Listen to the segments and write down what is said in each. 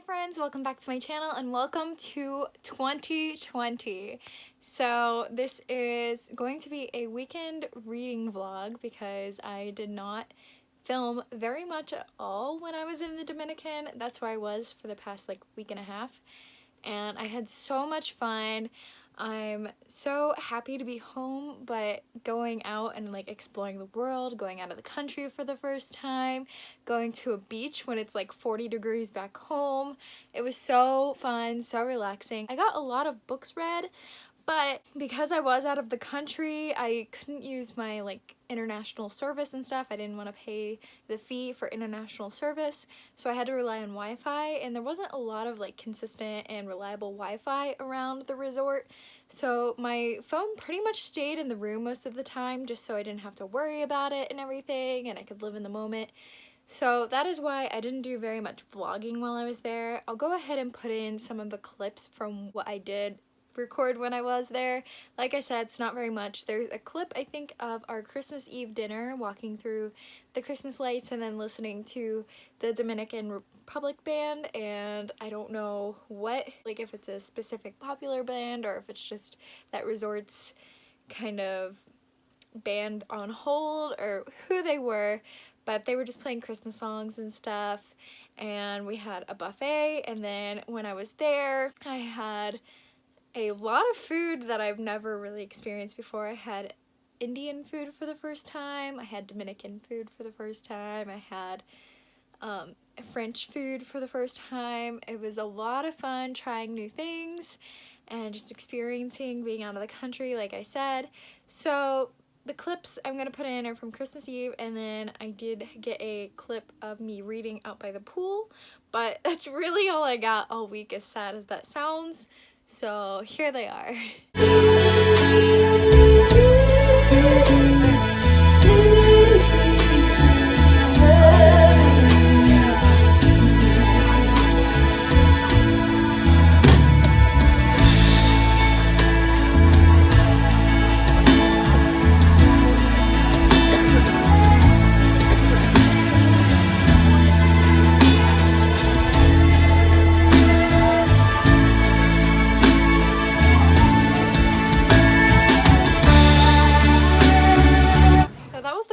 friends, welcome back to my channel and welcome to 2020. So this is going to be a weekend reading vlog because I did not film very much at all when I was in the Dominican. That's where I was for the past week and a half, and I had so much fun. I'm so happy to be home, but going out and exploring the world, going out of the country for the first time, going to a beach when it's 40 degrees back home. It was so fun, so relaxing. I got a lot of books read, but because I was out of the country, I couldn't use my international service and stuff. I didn't want to pay the fee for international service, so I had to rely on Wi-Fi, and there wasn't a lot of consistent and reliable Wi-Fi around the resort. So my phone pretty much stayed in the room most of the time just so I didn't have to worry about it and everything, and I could live in the moment. So that is why I didn't do very much vlogging while I was there. I'll go ahead and put in some of the clips from what I did record when I was there. Like I said, it's not very much. There's a clip, I think, of our Christmas Eve dinner, walking through the Christmas lights and then listening to the Dominican Republic band, and I don't know what, if it's a specific popular band or if it's just that resort's kind of band on hold or who they were, but they were just playing Christmas songs and stuff, and we had a buffet. And then when I was there, I had a lot of food that I've never really experienced before. I had Indian food for the first time, I had Dominican food for the first time, I had French food for the first time. It was a lot of fun trying new things and just experiencing being out of the country, like I said. So the clips I'm going to put in are from Christmas Eve, and then I did get a clip of me reading out by the pool, but that's really all I got all week, as sad as that sounds. So here they are.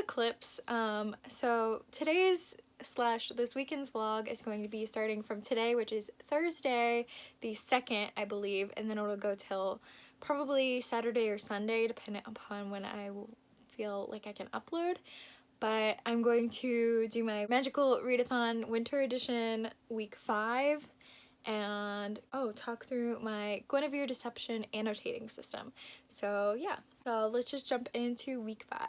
Clips. So today's / this weekend's vlog is going to be starting from today, which is Thursday the 2nd, I believe, and then it'll go till probably Saturday or Sunday, depending upon when I feel like I can upload. But I'm going to do my Magical Readathon Winter Edition week 5 and talk through my Guinevere Deception annotating system. So yeah, so let's just jump into week 5.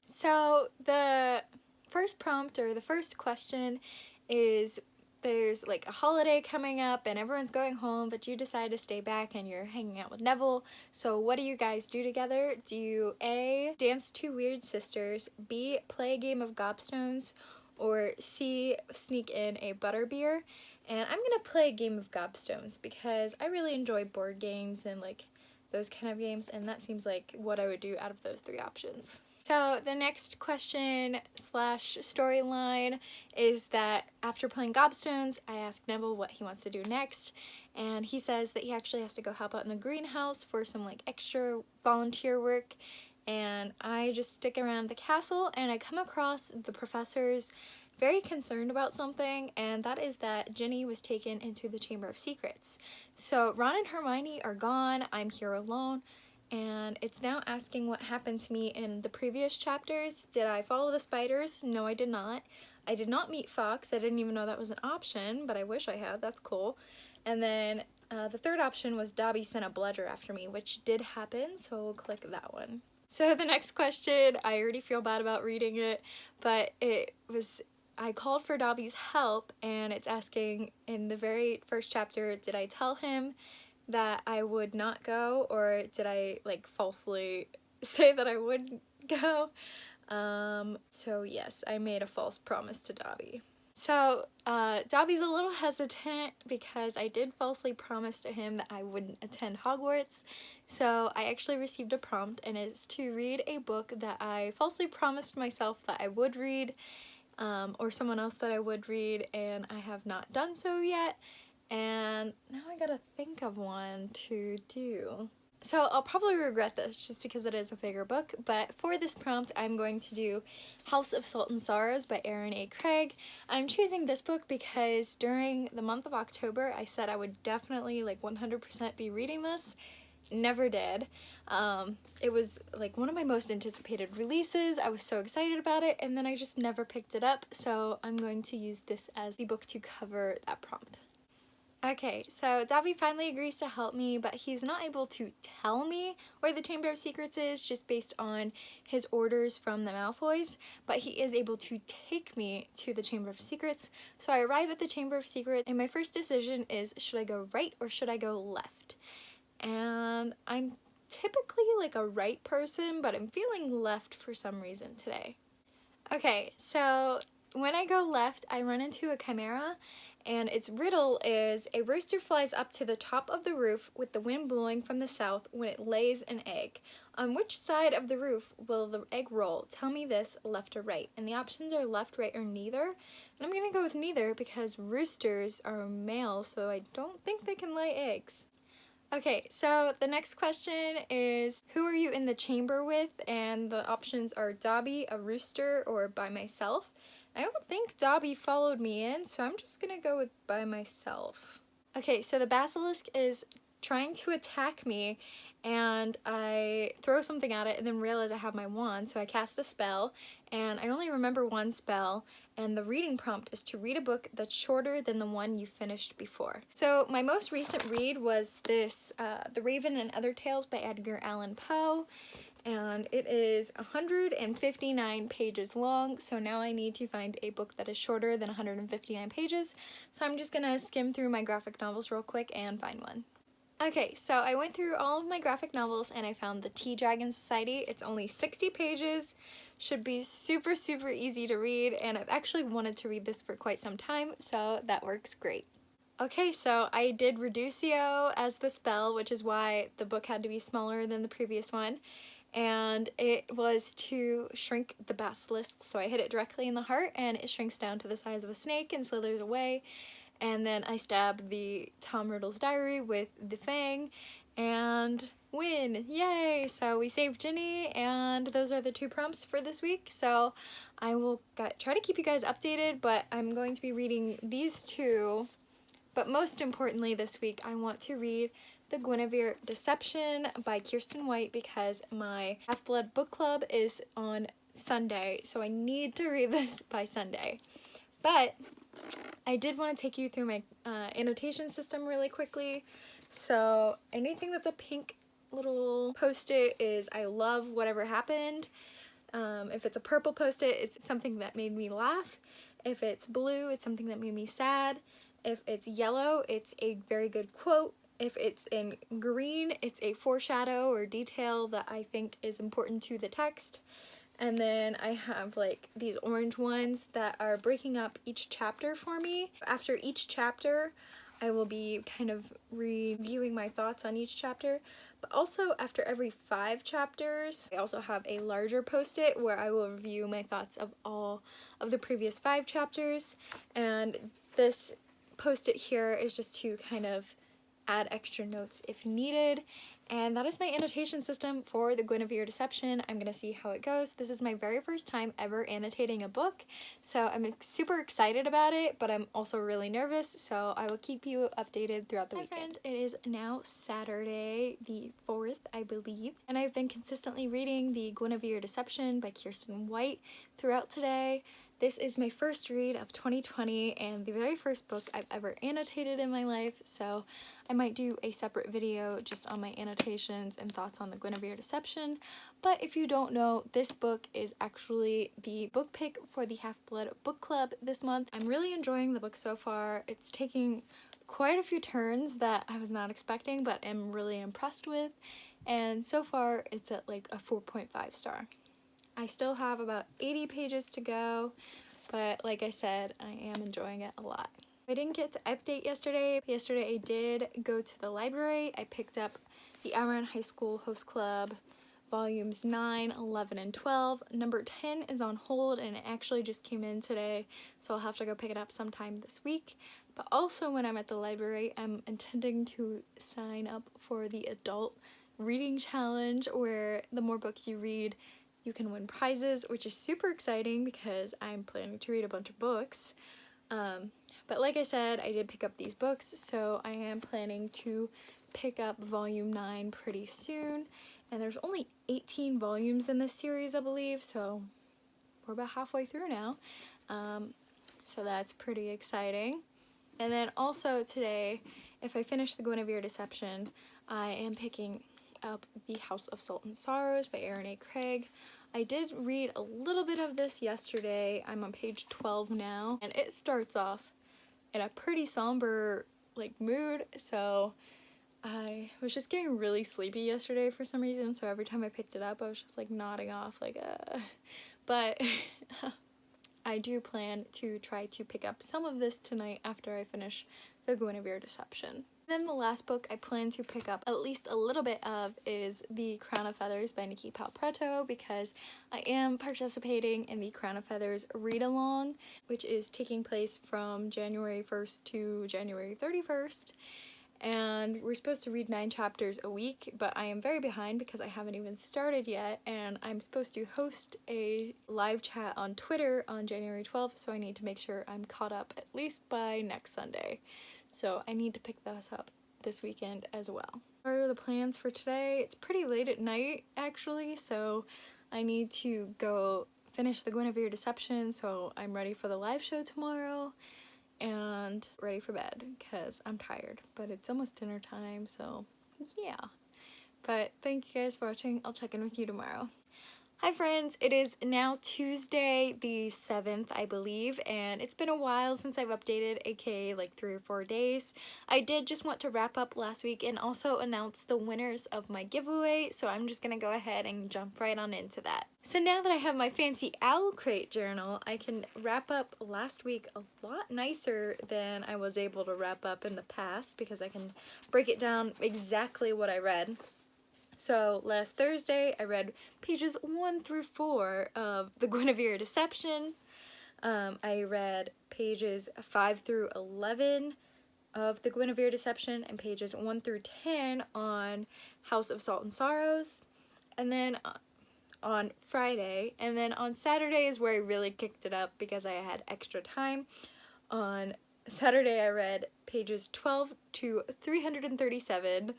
So the first prompt, or the first question, is there's a holiday coming up and everyone's going home, but you decide to stay back and you're hanging out with Neville. So what do you guys do together? Do you A, dance Two Weird Sisters, B, play a game of gobstones, or C, sneak in a butterbeer? And I'm gonna play a game of gobstones because I really enjoy board games and those kind of games, and that seems like what I would do out of those 3 options. So the next question / storyline is that after playing gobstones, I asked Neville what he wants to do next, and he says that he actually has to go help out in the greenhouse for some extra volunteer work, and I just stick around the castle, and I come across the professors very concerned about something, and that is that Ginny was taken into the Chamber of Secrets. So Ron and Hermione are gone, I'm here alone, and it's now asking what happened to me in the previous chapters. Did I follow the spiders? No, I did not. I did not meet Fox. I didn't even know that was an option, but I wish I had. That's cool. And then the third option was Dobby sent a bludger after me, which did happen, so we'll click that one. So the next question, I already feel bad about reading it, but I called for Dobby's help, and it's asking in the very first chapter, did I tell him that I would not go, or did I falsely say that I wouldn't go? So yes, I made a false promise to Dobby. So Dobby's a little hesitant because I did falsely promise to him that I wouldn't attend Hogwarts. So I actually received a prompt, and it's to read a book that I falsely promised myself that I would read, or someone else that I would read, and I have not done so yet. and now I gotta think of one to do. So I'll probably regret this just because it is a bigger book, but for this prompt I'm going to do House of Salt and Sorrows by Aaron A. Craig. I'm choosing this book because during the month of October I said I would definitely 100% be reading this. Never did. It was like one of my most anticipated releases. I was so excited about it, and then I just never picked it up, so I'm going to use this as the book to cover that prompt. Okay, so Dobby finally agrees to help me, but he's not able to tell me where the Chamber of Secrets is just based on his orders from the Malfoys, but he is able to take me to the Chamber of Secrets. So I arrive at the Chamber of Secrets, and my first decision is, should I go right or should I go left? And I'm typically a right person, but I'm feeling left for some reason today. Okay, so when I go left, I run into a chimera, and its riddle is, a rooster flies up to the top of the roof with the wind blowing from the south when it lays an egg. On which side of the roof will the egg roll? Tell me this, left or right. And the options are left, right, or neither. And I'm gonna go with neither because roosters are male, so I don't think they can lay eggs. Okay, so the next question is, who are you in the chamber with? And the options are Dobby, a rooster, or by myself. I don't think Dobby followed me in, so I'm just gonna go with by myself. Okay, so the basilisk is trying to attack me, and I throw something at it and then realize I have my wand, so I cast a spell, and I only remember one spell, and the reading prompt is to read a book that's shorter than the one you finished before. So my most recent read was this, The Raven and Other Tales by Edgar Allan Poe, and it is 159 pages long, so now I need to find a book that is shorter than 159 pages, so I'm just gonna skim through my graphic novels real quick and find one. Okay, so I went through all of my graphic novels and I found The Tea Dragon Society. It's only 60 pages, should be super easy to read, and I've actually wanted to read this for quite some time, so that works great. Okay, so I did Reducio as the spell, which is why the book had to be smaller than the previous one, and it was to shrink the basilisk, so I hit it directly in the heart and it shrinks down to the size of a snake and slithers away, and then I stab the Tom Riddle's diary with the fang and win! Yay! So we saved Ginny, and those are the two prompts for this week, so I will try to keep you guys updated, but I'm going to be reading these two, but most importantly this week I want to read The Guinevere Deception by Kiersten White because my Half-Blood book club is on Sunday, so I need to read this by Sunday. But I did want to take you through my annotation system really quickly. So anything that's a pink little post-it is I love whatever happened. If it's a purple post-it, it's something that made me laugh. If it's blue, it's something that made me sad. If it's yellow, it's a very good quote. If it's in green, it's a foreshadow or detail that I think is important to the text. And then I have these orange ones that are breaking up each chapter for me. After each chapter, I will be kind of reviewing my thoughts on each chapter. But also after every 5 chapters, I also have a larger post-it where I will review my thoughts of all of the previous 5 chapters. And this post-it here is just to kind of add extra notes if needed. And that is my annotation system for The Guinevere Deception. I'm gonna see how it goes. This is my very first time ever annotating a book, so I'm super excited about it, but I'm also really nervous, so I will keep you updated throughout the weekend. Hi friends, it is now Saturday the 4th, I believe, and I've been consistently reading The Guinevere Deception by Kiersten White throughout today. This is my first read of 2020 and the very first book I've ever annotated in my life, so I might do a separate video just on my annotations and thoughts on The Guinevere Deception. But if you don't know, this book is actually the book pick for the Half-Blood book club this month. I'm really enjoying the book so far. It's taking quite a few turns that I was not expecting, but am really impressed with. And so far, it's at a 4.5 star. I still have about 80 pages to go, but like I said, I am enjoying it a lot. I didn't get to update yesterday. Yesterday I did go to the library. I picked up the Ouran High School Host Club volumes 9, 11, and 12. Number 10 is on hold and it actually just came in today, so I'll have to go pick it up sometime this week. But also when I'm at the library, I'm intending to sign up for the adult reading challenge, where the more books you read, you can win prizes, which is super exciting because I'm planning to read a bunch of books. But like I said, I did pick up these books, so I am planning to pick up volume 9 pretty soon. And there's only 18 volumes in this series, I believe, so we're about halfway through now. So that's pretty exciting. And then also today, if I finish the Guinevere Deception, I am picking up The House of Salt and Sorrows by Aaron A. Craig. I did read a little bit of this yesterday. I'm on page 12 now, and it starts off in a pretty somber mood, so I was just getting really sleepy yesterday for some reason, so every time I picked it up I was just nodding off but I do plan to try to pick up some of this tonight after I finish the Guinevere Deception. Then the last book I plan to pick up at least a little bit of is The Crown of Feathers by Nikki Palpretto, because I am participating in the Crown of Feathers read-along, which is taking place from January 1st to January 31st. And we're supposed to read 9 chapters a week, but I am very behind because I haven't even started yet, and I'm supposed to host a live chat on Twitter on January 12th, so I need to make sure I'm caught up at least by next Sunday. So I need to pick this up this weekend as well. What are the plans for today? It's pretty late at night, actually, so I need to go finish the Guinevere Deception, so I'm ready for the live show tomorrow and ready for bed because I'm tired, but it's almost dinner time, so yeah. But thank you guys for watching. I'll check in with you tomorrow. Hi friends, it is now Tuesday the 7th, I believe, and it's been a while since I've updated, aka 3 or 4 days. I did just want to wrap up last week and also announce the winners of my giveaway, so I'm just gonna go ahead and jump right on into that. So now that I have my fancy owl crate journal, I can wrap up last week a lot nicer than I was able to wrap up in the past, because I can break it down exactly what I read. So last Thursday, I read pages 1 through 4 of The Guinevere Deception. I read pages 5 through 11 of The Guinevere Deception and pages 1 through 10 on House of Salt and Sorrows. And then on Friday, and then on Saturday is where I really kicked it up because I had extra time. On Saturday, I read pages 12 to 337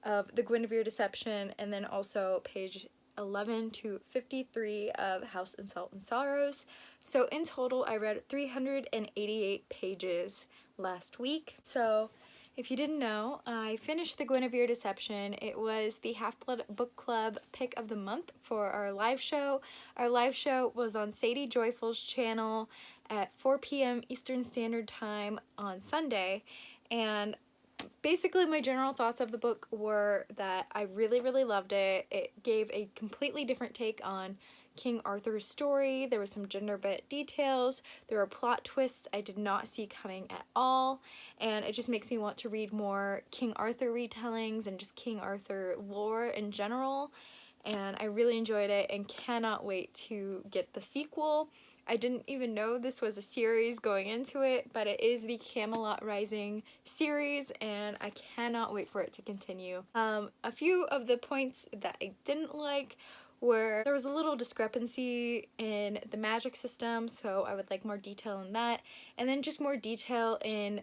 of The Guinevere Deception, and then also page 11 to 53 of House and Salt and Sorrows. So in total, I read 388 pages last week. So if you didn't know, I finished The Guinevere Deception. It was the Half-Blood Book Club pick of the month for our live show. Our live show was on Sadie Joyful's channel at 4 p.m. Eastern Standard Time on Sunday, and basically my general thoughts of the book were that I really, really loved it. It gave a completely different take on King Arthur's story. There was some gender-bent details. There were plot twists I did not see coming at all, and it just makes me want to read more King Arthur retellings and just King Arthur lore in general, and I really enjoyed it and cannot wait to get the sequel. I didn't even know this was a series going into it, but it is the Camelot Rising series, and I cannot wait for it to continue. A few of the points that I didn't like were there was a little discrepancy in the magic system, so I would like more detail in that, and then just more detail in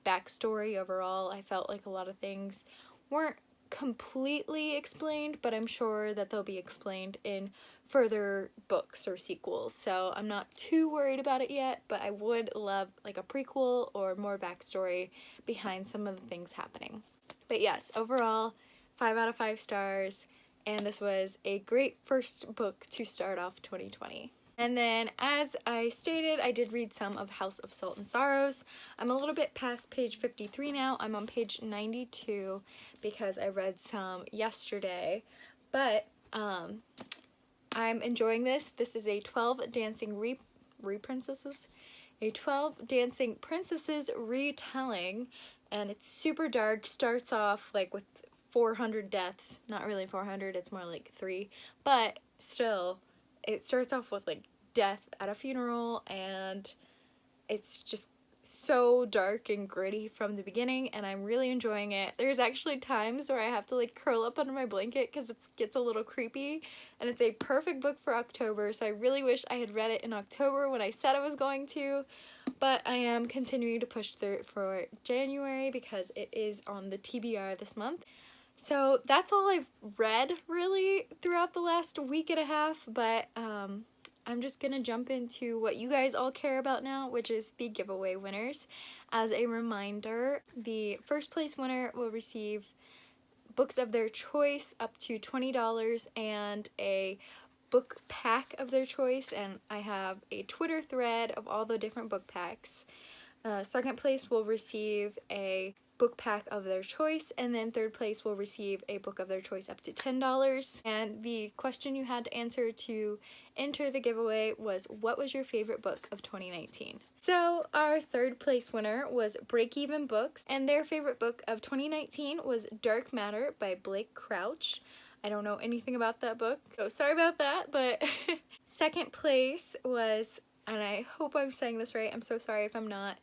backstory overall. I felt like a lot of things weren't completely explained, but I'm sure that they'll be explained in further books or sequels, so I'm not too worried about it yet, but I would love a prequel or more backstory behind some of the things happening. But yes, overall 5 out of 5 stars, and this was a great first book to start off 2020. And then, as I stated, I did read some of House of Salt and Sorrows. I'm a little bit past page 53 now. I'm on page 92 because I read some yesterday, but I'm enjoying this. This is a 12 Dancing Princesses retelling, and it's super dark. Starts off with 400 deaths. Not really 400, it's more like 3, but still, it starts off with death at a funeral, and it's just so dark and gritty from the beginning, and I'm really enjoying it. There's actually times where I have to like curl up under my blanket because it gets a little creepy, and it's a perfect book for October, so I really wish I had read it in October when I said I was going to, but I am continuing to push through it for January because it is on the TBR this month. So that's all I've read really throughout the last week and a half, but I'm just gonna jump into what you guys all care about now, which is the giveaway winners. As a reminder, the first place winner will receive books of their choice up to $20 and a book pack of their choice, and I have a Twitter thread of all the different book packs. Second place will receive a book pack of their choice, and then third place will receive a book of their choice up to $10. And the question you had to answer to enter the giveaway was, what was your favorite book of 2019? So our third place winner was Break Even Books, and their favorite book of 2019 was Dark Matter by Blake Crouch. I don't know anything about that book, so sorry about that, but second place was, and I hope I'm saying this right, I'm so sorry if I'm not,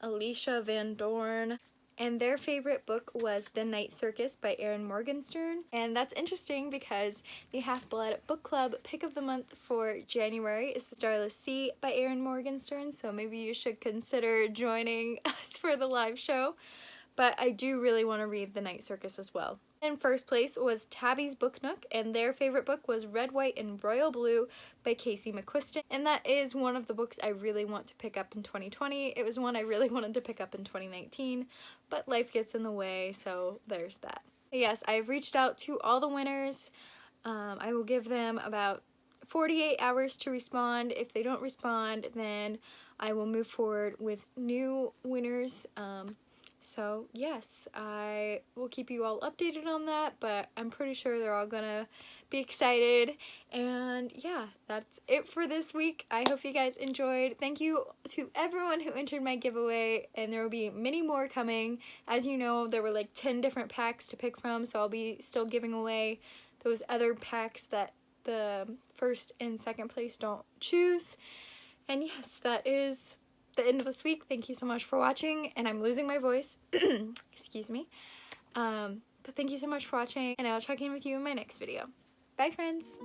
Alicia Van Dorn, and their favorite book was The Night Circus by Erin Morgenstern. And that's interesting because the Half-Blood Book Club pick of the month for January is The Starless Sea by Erin Morgenstern, so maybe you should consider joining us for the live show. But I do really want to read The Night Circus as well. In first place was Tabby's Book Nook, and their favorite book was Red, White, and Royal Blue by Casey McQuiston. And that is one of the books I really want to pick up in 2020. It was one I really wanted to pick up in 2019, but life gets in the way, so there's that. But yes, I've reached out to all the winners. I will give them about 48 hours to respond. If they don't respond, then I will move forward with new winners. So yes, I will keep you all updated on that, but I'm pretty sure they're all gonna be excited. And yeah, that's it for this week. I hope you guys enjoyed. Thank you to everyone who entered my giveaway, and there will be many more coming. As you know, there were like 10 different packs to pick from, so I'll be still giving away those other packs that the first and second place don't choose. And yes, that is the end of this week. Thank you so much for watching, and I'm losing my voice. Excuse me. But thank you so much for watching, and I'll check in with you in my next video. Bye, friends!